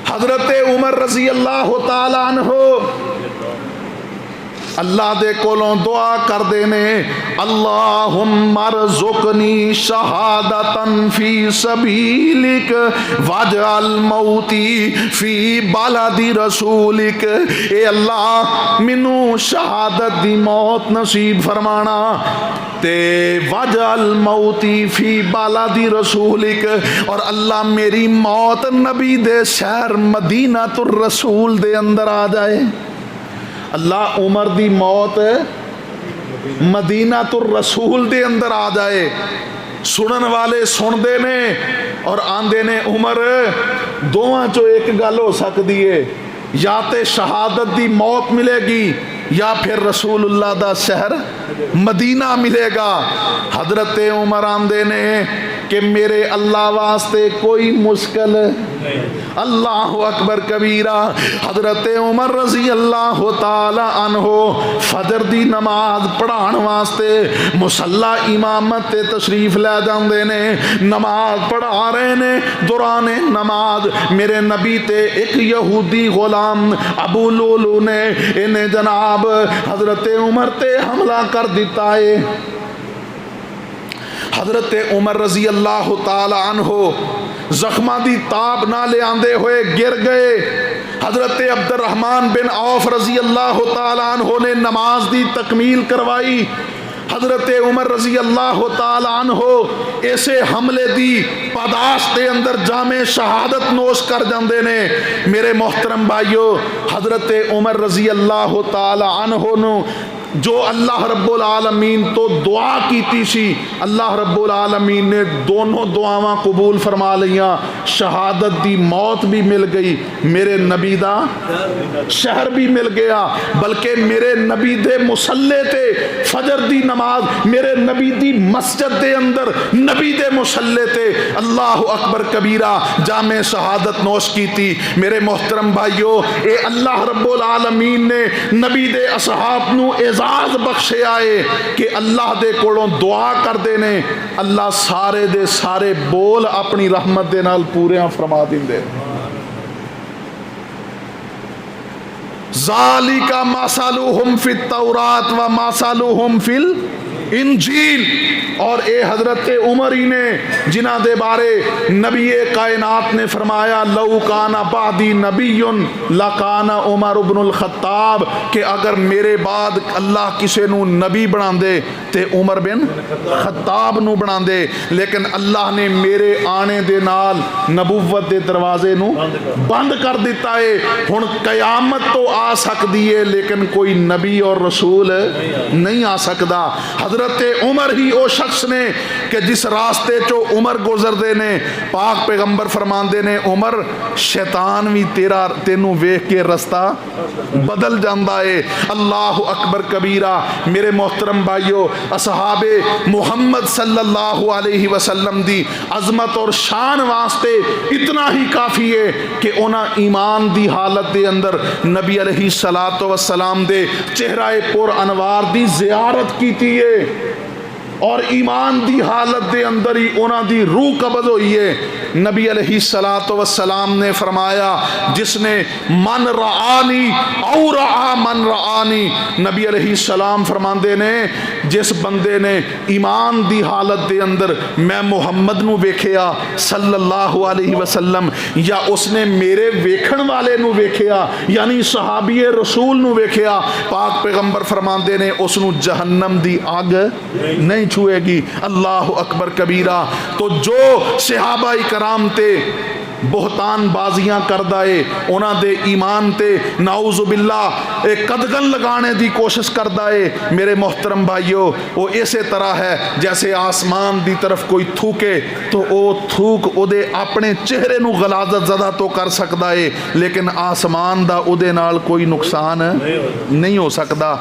हजरत उमर रजी अल्लाह तआला अन्हु अल्लाह दे कोलों दुआ करदे ने, अल्लाहुम्मा रज़ुक़नी शहादतन फी सबीलिक वजअल मौती फी बलदी रसूलिक। ए अल्लाह मैनू शहादत दी मौत नसीब फरमाना ते वजअल मौती फी बलदी रसूलिक, और अल्लाह मेरी मौत नबी दे शहर मदीना तुर रसूल दे अंदर आ जाए। अल्लाह उमर दी मौत मदीना तुर रसूल दे अंदर आ जाए। सुनन वाले सुनते ने और आंदे ने उमर दोवां चो एक गल हो सकती है, या तो शहादत दी मौत मिलेगी या फिर रसूलुल्लाह दा शहर मदीना मिलेगा। हजरत उमर आंदे ने कि मेरे अल्लाह वास्ते कोई मुश्किल, अल्लाह अकबर कबीरा। हजरत उमर रजी अल्लाह तआला अन्हो फजर दी नमाज पढ़ाण वास्ते मुसल्ला इमामत ते तशरीफ लै जांदे ने, नमाज पढ़ा रहे ने। दौरान नमाज मेरे नबी ते एक यहूदी गुलाम अबू लुलू ने इन्हें जनाब हजरत उमर ते हमला कर दिता है। हजरत उमर रजी अल्लाह तआला अन्हो जख्मा दी ताब ना ले आंदे हुए गिर गए। हजरत अब्दुर्रहमान बिन औफ रजी अल्लाह तआला अन्हो ने नमाज दी तकमील करवाई। हजरत उमर रजी अल्लाह तआला अन्हो ऐसे हमले दी पादाश के अंदर जामे शहादत नोश कर जाते ने। मेरे मोहतरम भाइयों, हजरत उमर रजी अल्लाह तआला अन्हो नु जो अल्लाह रब्बुल आलमीन तो दुआ की सी, अल्लाह रब्बुल आलमीन ने दोनों दुआवां कबूल फरमा लिया। शहादत दी मौत भी मिल गई, मेरे नबी दा शहर भी मिल गया, बल्कि मेरे नबी दे मुसल्ले ते फजर दी नमाज मेरे नबी दी मस्जिद दे अंदर नबी दे मुसल्ले ते अल्लाह अकबर कबीरा जामे शहादत नोश की थी। मेरे मोहतरम भाइयों, ए अल्लाह रब्बुल आलमीन ने नबी दे असहाब नू एजाज बख्शे आए कि अल्लाह दे कोलों दुआ करते ने, अल्लाह सारे दे सारे बोल अपनी रहमत दे नाल पूरे फरमा दिंदे। ज़ालिका मसलुहुम फित तौरात व मसलुहुम फिल इंजील। और ए हजरत उमर ही ने जिन्हां दे बारे नबी कायनात ने फरमाया, लौ काना बादी नबीयुन लकाना उमर इब्नुल खत्ताब, कि अगर मेरे बाद अल्लाह किसे नू नबी बना दे ते उमर बिन खत्ताब नू बना दे। लेकिन अल्लाह ने मेरे आने दे नाल नबुव्वत दे दरवाजे नू बंद कर दिता है। हुण कयामत तो आ सकती है लेकिन कोई नबी और रसूल नहीं आ सकता। हजरत उमर ही वो शख्स ने कि जिस रास्ते चो उमर गुजरते ने, पाक पैगंबर फरमाते ने, उमर शैतान भी तेनू वेख के रास्ता बदल जाता है। अल्लाह अकबर कबीरा। मेरे मोहतरम भाइयों, असहाबे मुहम्मद सल्लल्लाहु अलैहि वसल्लम दी अजमत और शान वास्ते इतना ही काफ़ी है कि उन्हें ईमान दी हालत दे अंदर नबी अलैहि सलातो वसलाम दे चेहराए पुर अनवार दी जियारत की है और ईमान दी हालत दे अंदर ही उन्हां दी रूह कब्ज़ हुई है। नबी अलैहि सलातो वस्सलाम ने फरमाया, जिसने मन रआनी औ रआ मन रआनी, नबी अलैहि सलाम फरमाते ने जिस बंदे ने ईमान दी हालत दे अंदर मैं मुहम्मद नू वेखिया सल्लल्लाहु अलैहि वसल्लम, या उसने मेरे वेखण वाले नू वेखिया यानी सहाबी रसूल नू वेखिया, पाक पैगंबर फरमाते ने उसनू जहन्नम दी अग नहीं छुएगी। अल्लाह अकबर कबीरा। तो जो सहाबा कराम ते बोहतान बाजियां करदा है, उन्हां दे ईमान ते नाउज़ु बिल्लाह एक कदगन लगाने की कोशिश करदा है, मेरे मोहतरम भाइयों, वो इसे तरह है जैसे आसमान की तरफ कोई थूके तो वो थूक उदे अपने चेहरे नू गलाजत ज़दा तो कर सकता है, लेकिन आसमान दा उदे नाल कोई नुकसान नहीं हो सकता।